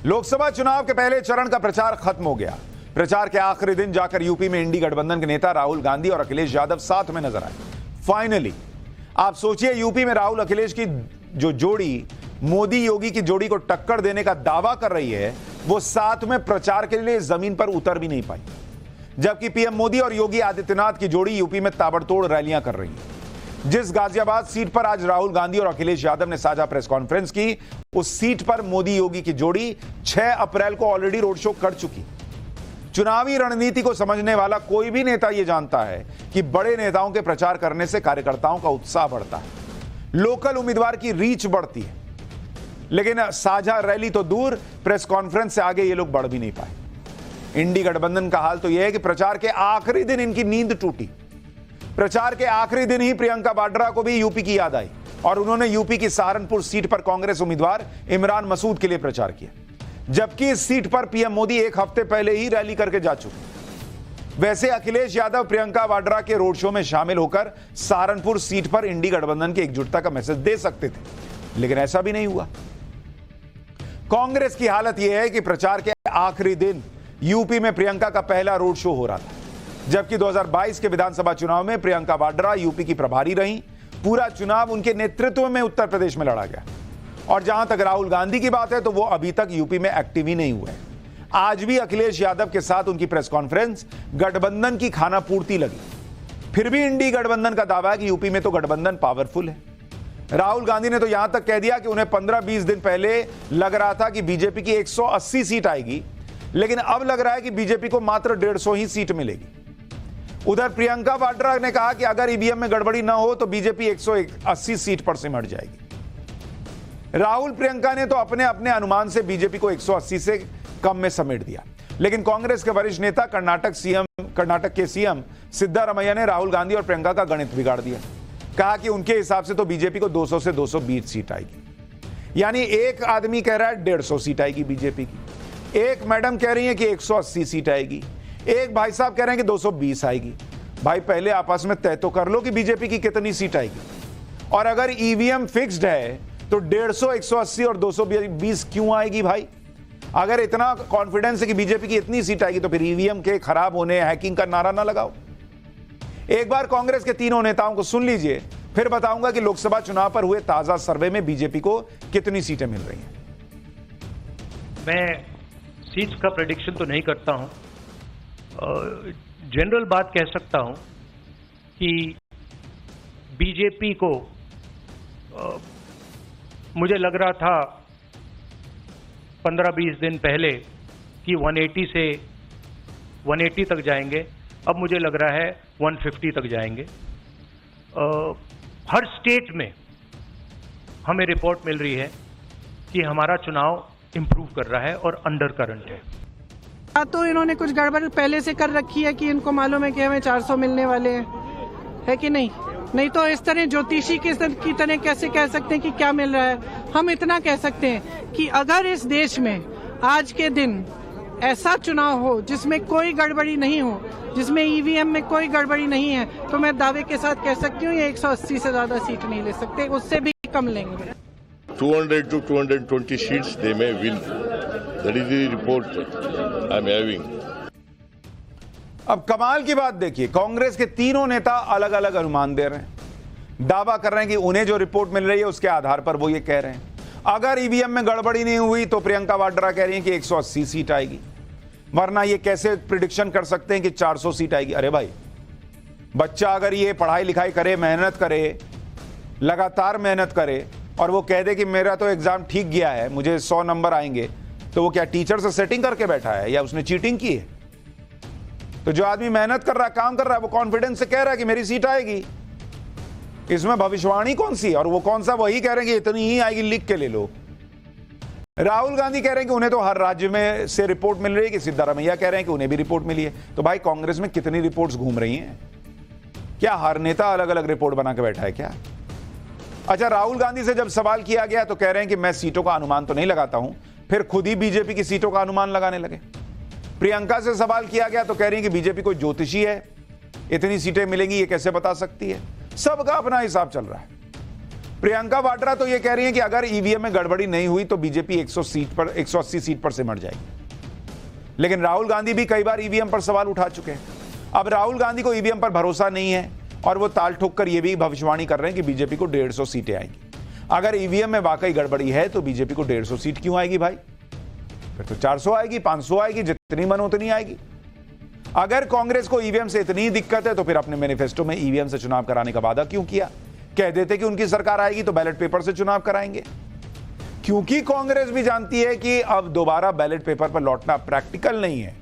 लोकसभा चुनाव के पहले चरण का प्रचार खत्म हो गया। प्रचार के आखिरी दिन जाकर यूपी में इंडी गठबंधन के नेता राहुल गांधी और अखिलेश यादव साथ में नजर आए। फाइनली आप सोचिए, यूपी में राहुल अखिलेश की जो जोड़ी मोदी योगी की जोड़ी को टक्कर देने का दावा कर रही है, वो साथ में प्रचार के लिए जमीन पर उतर भी नहीं पाई। जबकि पीएम मोदी और योगी आदित्यनाथ की जोड़ी यूपी में ताबड़तोड़ रैलियां कर रही है। जिस गाजियाबाद सीट पर आज राहुल गांधी और अखिलेश यादव ने साझा प्रेस कॉन्फ्रेंस की, उस सीट पर मोदी योगी की जोड़ी 6 अप्रैल को ऑलरेडी रोड शो कर चुकी। चुनावी रणनीति को समझने वाला कोई भी नेता यह जानता है कि बड़े नेताओं के प्रचार करने से कार्यकर्ताओं का उत्साह बढ़ता है, लोकल उम्मीदवार की रीच बढ़ती है। लेकिन साझा रैली तो दूर, प्रेस कॉन्फ्रेंस से आगे ये लोग बढ़ भी नहीं पाए। इंडी गठबंधन का हाल तो यह है कि प्रचार के आखिरी दिन इनकी नींद टूटी। प्रचार के आखिरी दिन ही प्रियंका वाड्रा को भी यूपी की याद आई और उन्होंने यूपी की सहारनपुर सीट पर कांग्रेस उम्मीदवार इमरान मसूद के लिए प्रचार किया। जबकि इस सीट पर पीएम मोदी एक हफ्ते पहले ही रैली करके जा चुके। वैसे अखिलेश यादव प्रियंका वाड्रा के रोड शो में शामिल होकर सहारनपुर सीट पर इंडी गठबंधन की एकजुटता का मैसेज दे सकते थे, लेकिन ऐसा भी नहीं हुआ। कांग्रेस की हालत यह है कि प्रचार के आखिरी दिन यूपी में प्रियंका का पहला रोड शो हो रहा था, जबकि 2022 के विधानसभा चुनाव में प्रियंका वाड्रा यूपी की प्रभारी रहीं। पूरा चुनाव उनके नेतृत्व में उत्तर प्रदेश में लड़ा गया। और जहां तक राहुल गांधी की बात है, तो वो अभी तक यूपी में एक्टिव ही नहीं हुए। आज भी अखिलेश यादव के साथ उनकी प्रेस कॉन्फ्रेंस गठबंधन की खानापूर्ति लगी। फिर भी इंडी गठबंधन का दावा है कि यूपी में तो गठबंधन पावरफुल है। राहुल गांधी ने तो यहां तक कह दिया कि उन्हें 15-20 दिन पहले लग रहा था कि बीजेपी की 180 सीट आएगी, लेकिन अब लग रहा है कि बीजेपी को मात्र 150 ही सीट मिलेगी। उधर प्रियंका वाड्रा ने कहा कि अगर ईवीएम में गड़बड़ी ना हो तो बीजेपी 180 सीट पर सिमट जाएगी। राहुल प्रियंका ने तो अपने अपने अनुमान से बीजेपी को 180 से कम में समेट दिया। लेकिन कांग्रेस के वरिष्ठ नेता कर्नाटक के सीएम सिद्धारमैया ने राहुल गांधी और प्रियंका का गणित बिगाड़ दिया। कहा कि उनके हिसाब से तो बीजेपी को 200 से 220 सीट आएगी। यानी एक आदमी कह रहा है 150 सीट आएगी बीजेपी की, एक मैडम कह रही है कि 180 सीट आएगी, एक भाई साहब कह रहे हैं कि 220 आएगी। भाई पहले आपस में तय तो कर लो कि बीजेपी की कितनी सीट आएगी। और अगर ईवीएम फिक्स्ड है तो 150, 180 और 220 क्यों आएगी भाई? अगर इतना कॉन्फिडेंस है कि बीजेपी की इतनी सीट आएगी तो फिर ईवीएम के खराब होने, हैकिंग का नारा ना लगाओ। एक बार कांग्रेस के तीनों नेताओं को सुन लीजिए, फिर बताऊंगा कि लोकसभा चुनाव पर हुए ताजा सर्वे में बीजेपी को कितनी सीटें मिल रही हैं। मैं सीट्स का प्रेडिक्शन तो नहीं करता हूं, जनरल बात कह सकता हूं कि बीजेपी को मुझे लग रहा था 15-20 दिन पहले कि 180 से 180 तक जाएंगे, अब मुझे लग रहा है 150 तक जाएंगे। हर स्टेट में हमें रिपोर्ट मिल रही है कि हमारा चुनाव इंप्रूव कर रहा है और अंडर करंट है। तो इन्होंने कुछ गड़बड़ पहले से कर रखी है कि इनको मालूम है कि हमें 400 मिलने वाले हैं, है कि नहीं? नहीं तो इस तरह ज्योतिषी की तरह कैसे कह सकते हैं कि क्या मिल रहा है। हम इतना कह सकते हैं कि अगर इस देश में आज के दिन ऐसा चुनाव हो जिसमें कोई गड़बड़ी नहीं हो, जिसमें ईवीएम में कोई गड़बड़ी नहीं है, तो मैं दावे के साथ कह सकती हूँ ये 180 से ज्यादा सीट नहीं ले सकते, उससे भी कम लेंगे। 200 to 220 seats they may win. That is the report I am having. अब कमाल की बात देखिए, कांग्रेस के तीनों नेता अलग अलग अनुमान दे रहे हैं। दावा कर रहे हैं कि उन्हें जो रिपोर्ट मिल रही है उसके आधार पर वो ये कह रहे हैं। अगर ईवीएम में गड़बड़ी नहीं हुई तो प्रियंका वाड्रा कह रही हैं कि 180 सीट आएगी, वरना ये कैसे प्रिडिक्शन कर सकते हैं कि 400 सीट आएगी? अरे भाई, बच्चा अगर ये पढ़ाई लिखाई करे, मेहनत करे, लगातार मेहनत करे और वो कह दे कि मेरा तो एग्जाम ठीक गया है, मुझे 100 नंबर आएंगे, तो वो क्या टीचर से सेटिंग करके बैठा है या उसने चीटिंग की है? तो जो आदमी मेहनत कर रहा है, काम कर रहा है, वो कॉन्फिडेंस से कह रहा है कि मेरी सीट आएगी। इसमें भविष्यवाणी कौन सी है? और वो कौन सा वही कह रहे हैं कि इतनी ही आएगी, लिख के ले लो। राहुल गांधी कह रहे हैं कि उन्हें तो हर राज्य में से रिपोर्ट मिल रही है, कि सिद्धारमैया कह रहे हैं कि उन्हें भी रिपोर्ट मिली है। तो भाई कांग्रेस में कितनी रिपोर्ट्स घूम रही हैं? क्या हर नेता अलग अलग रिपोर्ट बना के बैठा है क्या? अच्छा, राहुल गांधी से जब सवाल किया गया तो कह रहे हैं कि मैं सीटों का अनुमान तो नहीं लगाता हूं, फिर खुद ही बीजेपी की सीटों का अनुमान लगाने लगे। प्रियंका से सवाल किया गया तो कह रही है कि बीजेपी कोई ज्योतिषी है, इतनी सीटें मिलेंगी ये कैसे बता सकती है? सबका अपना हिसाब चल रहा है। प्रियंका वाड्रा तो ये कह रही है कि अगर ईवीएम में गड़बड़ी नहीं हुई तो बीजेपी 180 सीट पर सिमट जाएगी। लेकिन राहुल गांधी भी कई बार ईवीएम पर सवाल उठा चुके हैं। अब राहुल गांधी को ईवीएम पर भरोसा नहीं है और वो ताल ठोक कर ये भी भविष्यवाणी कर रहे हैं कि बीजेपी को 150 सीटें आएंगी। अगर ईवीएम में वाकई गड़बड़ी है तो बीजेपी को 150 सीट क्यों आएगी भाई? फिर तो 400 आएगी, 500 आएगी, जितनी मन उतनी आएगी। अगर कांग्रेस को ईवीएम से इतनी दिक्कत है तो फिर अपने मैनिफेस्टो में ईवीएम से चुनाव कराने का वादा क्यों किया? कह देते कि उनकी सरकार आएगी तो बैलेट पेपर से चुनाव कराएंगे। क्योंकि कांग्रेस भी जानती है कि अब दोबारा बैलेट पेपर पर लौटना प्रैक्टिकल नहीं है।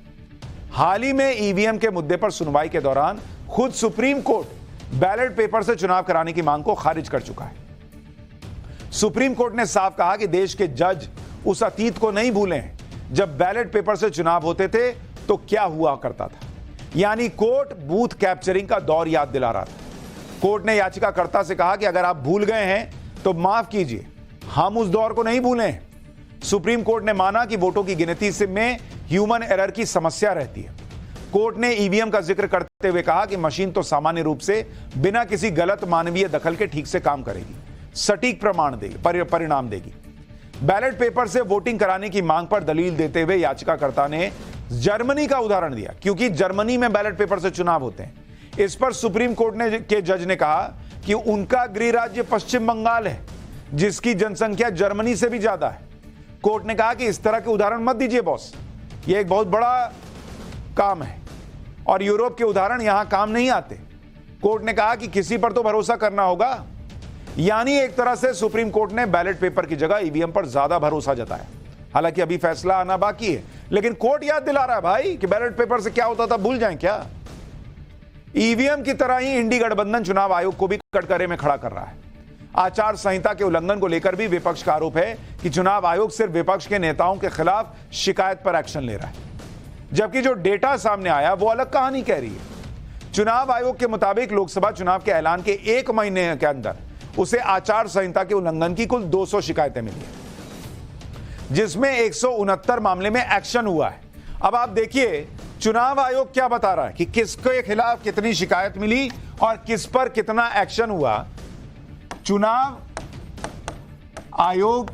हाल ही में ईवीएम के मुद्दे पर सुनवाई के दौरान खुद सुप्रीम कोर्ट बैलेट पेपर से चुनाव कराने की मांग को खारिज कर चुका है। सुप्रीम कोर्ट ने साफ कहा कि देश के जज उस अतीत को नहीं भूले हैं जब बैलेट पेपर से चुनाव होते थे तो क्या हुआ करता था। यानी कोर्ट बूथ कैप्चरिंग का दौर याद दिला रहा था। कोर्ट ने याचिकाकर्ता से कहा कि अगर आप भूल गए हैं तो माफ कीजिए, हम उस दौर को नहीं भूले हैं। सुप्रीम कोर्ट ने माना कि वोटों की गिनती में ह्यूमन एरर की समस्या रहती है। कोर्ट ने ईवीएम का जिक्र करते हुए कहा कि मशीन तो सामान्य रूप से बिना किसी गलत मानवीय दखल के ठीक से काम करेगी, सटीक परिणाम देगी। बैलेट पेपर से वोटिंग कराने की मांग पर दलील देते हुए याचिकाकर्ता ने जर्मनी का उदाहरण दिया, क्योंकि जर्मनी में बैलेट पेपर से चुनाव होते हैं। इस पर सुप्रीम कोर्ट के जज ने कहा कि उनका गृह राज्य पश्चिम बंगाल है, जिसकी जनसंख्या जर्मनी से भी ज्यादा है। कोर्ट ने कहा कि इस तरह के उदाहरण मत दीजिए बॉस, यह एक बहुत बड़ा काम है और यूरोप के उदाहरण यहां काम नहीं आते। कोर्ट ने कहा कि किसी पर तो भरोसा करना होगा। यानी एक तरह से सुप्रीम कोर्ट ने बैलेट पेपर की जगह ईवीएम पर ज्यादा भरोसा जताया। हालांकि अभी फैसला आना बाकी है, लेकिन कोर्ट याद दिला रहा है भाई कि बैलेट पेपर से क्या होता था भूल जाएं क्या। ईवीएम की तरह ही इंडी गठबंधन चुनाव आयोग को भी कटघरे में खड़ा कर रहा है। आचार संहिता के उल्लंघन को लेकर भी विपक्ष का आरोप है कि चुनाव आयोग सिर्फ विपक्ष के नेताओं के खिलाफ शिकायत पर एक्शन ले रहा है, जबकि जो डेटा सामने आया वो अलग कहानी कह रही है। चुनाव आयोग के मुताबिक लोकसभा चुनाव के ऐलान के 1 महीने के अंदर उसे आचार संहिता के उल्लंघन की कुल 200 शिकायतें मिली है, जिसमें 169 मामले में एक्शन हुआ है। अब आप देखिए चुनाव आयोग क्या बता रहा है कि किसके खिलाफ कितनी शिकायत मिली और किस पर कितना एक्शन हुआ। चुनाव आयोग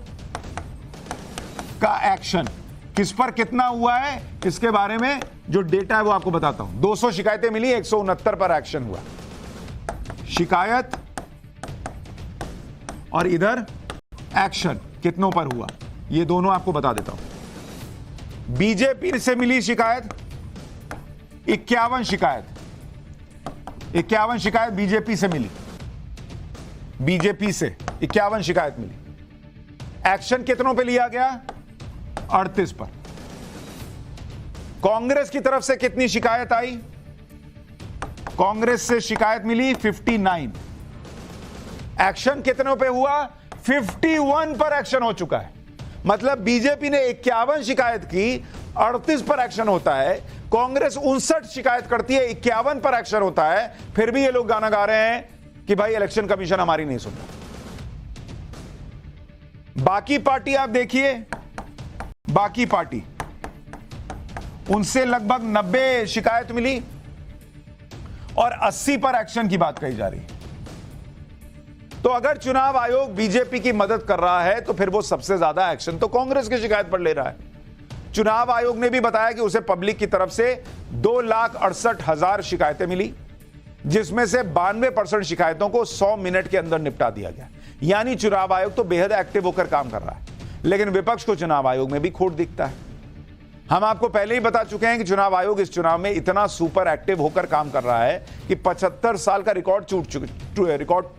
का एक्शन किस पर कितना हुआ है, इसके बारे में जो डेटा है वो आपको बताता हूं। 200 शिकायतें मिली, 169 पर एक्शन हुआ। शिकायत और इधर एक्शन कितनों पर हुआ, ये दोनों आपको बता देता हूं। बीजेपी से मिली शिकायत 51 शिकायत, 51 शिकायत बीजेपी से मिली। बीजेपी से 51 शिकायत मिली। एक्शन कितनों पे लिया गया? 38 पर। कांग्रेस की तरफ से कितनी शिकायत आई? कांग्रेस से शिकायत मिली 59। एक्शन कितनों पे हुआ? 51 पर एक्शन हो चुका है। मतलब बीजेपी ने 51 शिकायत की, 38 पर एक्शन होता है। कांग्रेस 59 शिकायत करती है, 51 पर एक्शन होता है। फिर भी ये लोग गाना गा रहे हैं कि भाई इलेक्शन कमीशन हमारी नहीं सुन रहा। बाकी पार्टी आप देखिए, बाकी पार्टी उनसे लगभग 90 शिकायत मिली और 80 पर एक्शन की बात कही जा रही है। तो अगर चुनाव आयोग बीजेपी की मदद कर रहा है तो फिर वो सबसे ज्यादा एक्शन तो कांग्रेस की शिकायत पर ले रहा है। चुनाव आयोग ने भी बताया कि उसे पब्लिक की तरफ से 2,68,000 शिकायतें मिली, जिसमें से 92% शिकायतों को 100 मिनट के अंदर निपटा दिया गया। यानी चुनाव आयोग तो बेहद एक्टिव होकर काम कर रहा है, लेकिन विपक्ष को चुनाव आयोग में भी खोट दिखता है। हम आपको पहले ही बता चुके हैं कि चुनाव आयोग इस चुनाव में इतना सुपर एक्टिव होकर काम कर रहा है कि 75 साल का रिकॉर्ड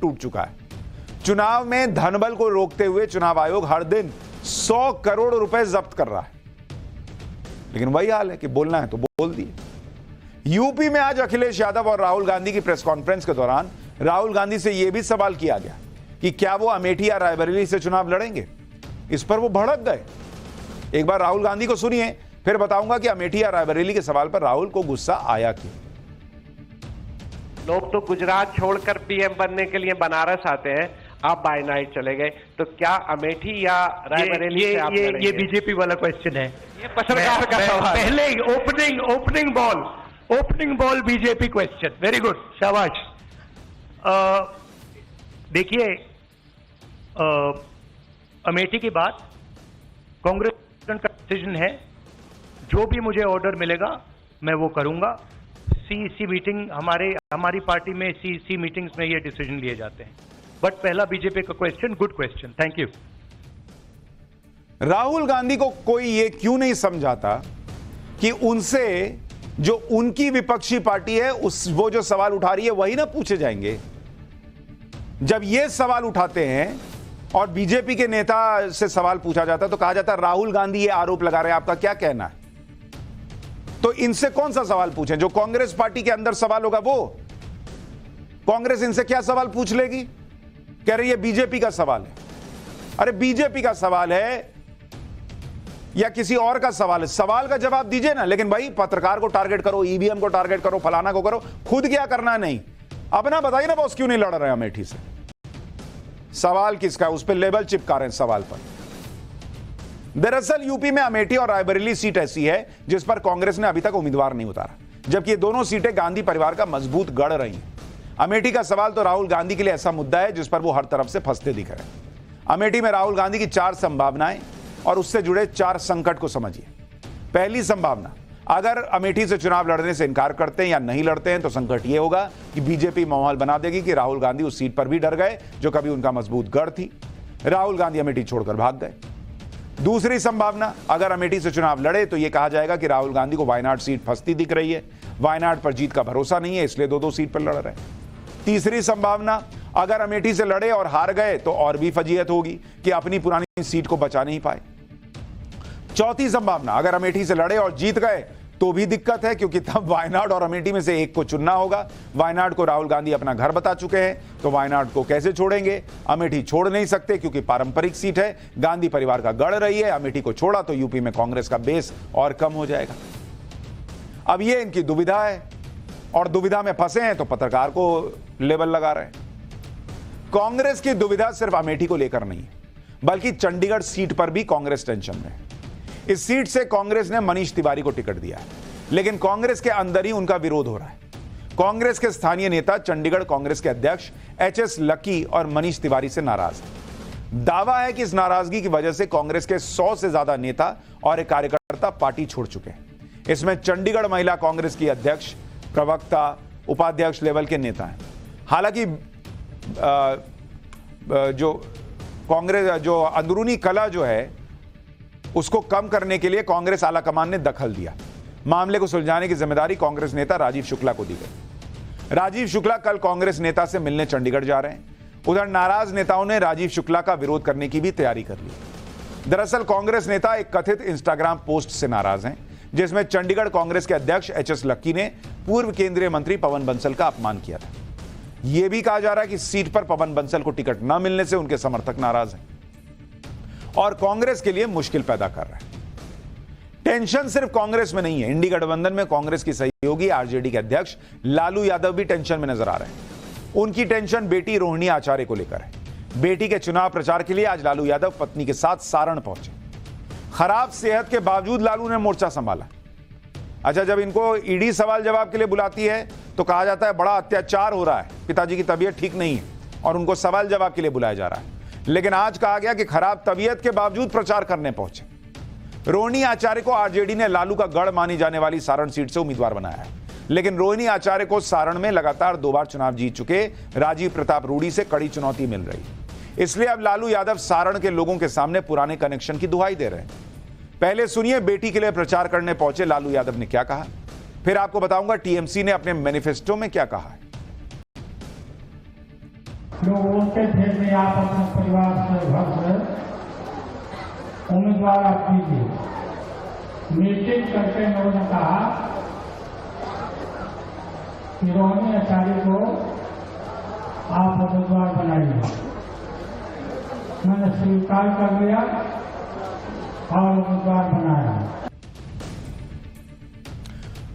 टूट चुका है। चुनाव में धनबल को रोकते हुए चुनाव आयोग हर दिन 100 करोड़ रुपए जब्त कर रहा है, लेकिन वही हाल है कि बोलना है तो बोल दिए। यूपी में आज अखिलेश यादव और राहुल गांधी की प्रेस कॉन्फ्रेंस के दौरान राहुल गांधी से यह भी सवाल किया गया कि क्या वो अमेठी या रायबरेली से चुनाव लड़ेंगे। इस पर वो भड़क गए। एक बार राहुल गांधी को सुनिए, फिर बताऊंगा कि अमेठी या रायबरेली के सवाल पर राहुल को गुस्सा आया क्यों। लोग तो गुजरात छोड़कर पीएम बनने के लिए बनारस आते हैं, आप बाय नाइट चले गए, तो क्या अमेठी या रायबरेली से आप लड़ेंगे? ये बीजेपी वाला क्वेश्चन है। ये पत्रकार का सवाल। पहले opening ball BJP question. Very good, शाबाश। देखिए, अमेठी की बात कांग्रेस का डिसीजन है, जो भी मुझे ऑर्डर मिलेगा मैं वो करूंगा। सीईसी मीटिंग हमारी पार्टी में सीईसी मीटिंग्स में ये डिसीजन लिए जाते हैं। बट पहला बीजेपी का question, good question, thank you. Rahul Gandhi को कोई ये क्यों नहीं समझाता कि उनसे जो उनकी विपक्षी पार्टी है वो जो सवाल उठा रही है वही ना पूछे जाएंगे। जब ये सवाल उठाते हैं और बीजेपी के नेता से सवाल पूछा जाता है तो कहा जाता है राहुल गांधी ये आरोप लगा रहे हैं, आपका क्या कहना है? तो इनसे कौन सा सवाल पूछें? जो कांग्रेस पार्टी के अंदर सवाल होगा वो। कांग्रेस इनसे क्या सवाल पूछ लेगी? कह रही है बीजेपी का सवाल है। अरे बीजेपी का सवाल है या किसी और का सवाल है, सवाल का जवाब दीजिए ना। लेकिन भाई पत्रकार को टारगेट करो, ईवीएम को टारगेट करो, फलाना को करो, खुद क्या करना नहीं। अपना बताइए ना बॉस, क्यों नहीं लड़ रहे अमेठी से? सवाल किसका है? उस पर लेबल चिपका रहे हैं सवाल पर। दरअसल यूपी में अमेठी और रायबरेली सीट ऐसी है जिस पर कांग्रेस ने अभी तक उम्मीदवार नहीं उतारा, जबकि ये दोनों सीटें गांधी परिवार का मजबूत गढ़ रही हैं। अमेठी का सवाल तो राहुल गांधी के लिए ऐसा मुद्दा है जिस पर वो हर तरफ से फंसते दिख रहे हैं। अमेठी में राहुल गांधी की 4 संभावनाएं और उससे जुड़े 4 संकट को समझिए। पहली संभावना, अगर अमेठी से चुनाव लड़ने से इनकार करते हैं या नहीं लड़ते हैं तो संकट यह होगा कि बीजेपी माहौल बना देगी कि राहुल गांधी उस सीट पर भी डर गए जो कभी उनका मजबूत गढ़ थी। राहुल गांधी अमेठी छोड़कर भाग गए। दूसरी संभावना, अगर अमेठी से चुनाव लड़े तो यह कहा जाएगा कि राहुल गांधी को वायनाड सीट फंसती दिख रही है, वायनाड पर जीत का भरोसा नहीं है, इसलिए 2-2 सीट पर लड़ रहे हैं। तीसरी संभावना, अगर अमेठी से लड़े और हार गए तो और भी फजीहत होगी कि अपनी पुरानी सीट को बचा नहीं पाए। चौथी संभावना, अगर अमेठी से लड़े और जीत गए तो भी दिक्कत है क्योंकि तब वायनाड और अमेठी में से एक को चुनना होगा। वायनाड को राहुल गांधी अपना घर बता चुके हैं तो वायनाड को कैसे छोड़ेंगे? अमेठी छोड़ नहीं सकते क्योंकि पारंपरिक सीट है, गांधी परिवार का गढ़ रही है। अमेठी को छोड़ा तो यूपी में कांग्रेस का बेस और कम हो जाएगा। अब ये इनकी दुविधा है और दुविधा में फंसे हैं तो पत्रकार को लेबल लगा रहे हैं। कांग्रेस की दुविधा सिर्फ अमेठी को लेकर नहीं है बल्कि चंडीगढ़ सीट पर भी कांग्रेस टेंशन में है। इस सीट से कांग्रेस ने मनीष तिवारी को टिकट दिया है, लेकिन कांग्रेस के अंदर ही उनका विरोध हो रहा है। कांग्रेस के स्थानीय नेता चंडीगढ़ कांग्रेस के अध्यक्ष एचएस लक्की और मनीष तिवारी से नाराज हैं। दावा है कि इस नाराजगी की वजह से कांग्रेस के 100 से ज्यादा नेता और एक कार्यकर्ता पार्टी छोड़ चुके हैं। इसमें चंडीगढ़ महिला कांग्रेस की अध्यक्ष, प्रवक्ता, उपाध्यक्ष लेवल के नेता हैं। हालांकि जो कांग्रेस जो अंदरूनी कला जो है उसको कम करने के लिए कांग्रेस आलाकमान ने दखल दिया। मामले को सुलझाने की जिम्मेदारी कांग्रेस नेता राजीव शुक्ला को दी गई। राजीव शुक्ला कल कांग्रेस नेता से मिलने चंडीगढ़ जा रहे हैं। उधर नाराज नेताओं ने राजीव शुक्ला का विरोध करने की भी तैयारी कर ली। दरअसल कांग्रेस नेता एक कथित इंस्टाग्राम पोस्ट से नाराज हैं जिसमें चंडीगढ़ कांग्रेस के अध्यक्ष एचएस लक्की ने पूर्व केंद्रीय मंत्री पवन बंसल का अपमान किया था। यह भी कहा जा रहा है कि सीट पर पवन बंसल को टिकट न मिलने से उनके समर्थक नाराज हैं और कांग्रेस के लिए मुश्किल पैदा कर रहे हैं। टेंशन सिर्फ कांग्रेस में नहीं है, इंडी गठबंधन में कांग्रेस की सहयोगी आरजेडी के अध्यक्ष लालू यादव भी टेंशन में नजर आ रहे हैं। उनकी टेंशन बेटी रोहिणी आचार्य को लेकर है। बेटी के चुनाव प्रचार के लिए आज लालू यादव पत्नी के साथ सारण पहुंचे। खराब सेहत के बावजूद लालू ने मोर्चा संभाला। अच्छा, जब इनको ईडी सवाल जवाब के लिए बुलाती है तो कहा जाता है बड़ा अत्याचार हो रहा है, पिताजी की तबीयत ठीक नहीं है और उनको सवाल जवाब के लिए बुलाया जा रहा है। लेकिन आज कहा गया कि खराब तबीयत के बावजूद प्रचार करने पहुंचे। रोहिणी आचार्य को आरजेडी ने लालू का गढ़ मानी जाने वाली सारण सीट से उम्मीदवार बनाया है, लेकिन रोहिणी आचार्य को सारण में लगातार 2 बार चुनाव जीत चुके राजीव प्रताप रूडी से कड़ी चुनौती मिल रही है। इसलिए अब लालू यादव सारण के लोगों के सामने पुराने कनेक्शन की दुहाई दे रहे हैं। पहले सुनिए बेटी के लिए प्रचार करने पहुंचे लालू यादव ने क्या कहा, फिर आपको बताऊंगा टीएमसी ने अपने मैनिफेस्टो में क्या कहा है। लोग बोलते थे कि आप अपने परिवार से भक्त उम्मीदवार आप कीजिए। मीटिंग करके उन्होंने कहा कि रोहिणी आचार्य को आप उम्मीदवार बनाइए। मैंने स्वीकार कर लिया और उम्मीदवार बनाया।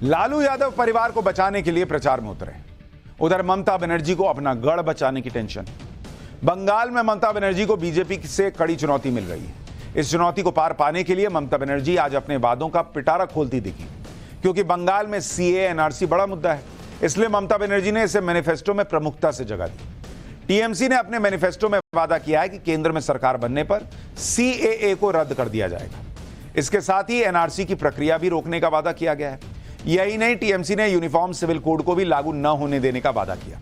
लालू यादव परिवार को बचाने के लिए प्रचार में उतरे। उधर ममता बनर्जी को अपना गढ़ बचाने की टेंशन। बंगाल में ममता बनर्जी को बीजेपी से कड़ी चुनौती मिल रही है। इस चुनौती को पार पाने के लिए ममता बनर्जी आज अपने वादों का पिटारा खोलती दिखी, क्योंकि बंगाल में सीए एनआरसी बड़ा मुद्दा है। इसलिए ममता बनर्जी ने इसे मैनिफेस्टो में प्रमुखता से जगह दी। टीएमसी ने अपने मैनिफेस्टो में वादा किया है कि केंद्र में सरकार बनने पर सीएए को रद्द कर दिया जाएगा। इसके साथ ही एनआरसी की प्रक्रिया भी रोकने का वादा किया गया है। यही नहीं, टीएमसी ने यूनिफॉर्म सिविल कोड को भी लागू न होने देने का वादा किया।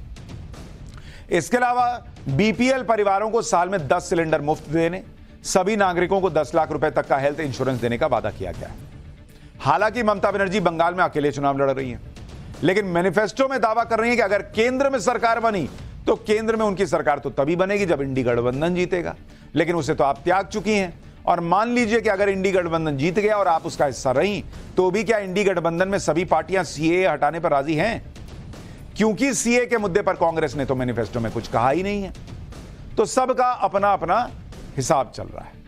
इसके अलावा बीपीएल परिवारों को साल में 10 सिलेंडर मुफ्त देने, सभी नागरिकों को 10 लाख रुपए तक का हेल्थ इंश्योरेंस देने का वादा किया गया है। हालांकि ममता बनर्जी बंगाल में अकेले चुनाव लड़ रही हैं, लेकिन मैनिफेस्टो में दावा कर रही हैं कि अगर केंद्र में सरकार बनी तो केंद्र में उनकी सरकार तो तभी बनेगी जब इंडी गठबंधन जीतेगा। लेकिन उसे तो आप त्याग चुकी हैं। और मान लीजिए कि अगर इंडी गठबंधन जीत गया और आप उसका हिस्सा रही, तो भी क्या इंडी गठबंधन में सभी पार्टियां सीएए हटाने पर राजी हैं? क्योंकि सीए के मुद्दे पर कांग्रेस ने तो मैनिफेस्टो में कुछ कहा ही नहीं है। तो सबका अपना अपना हिसाब चल रहा है।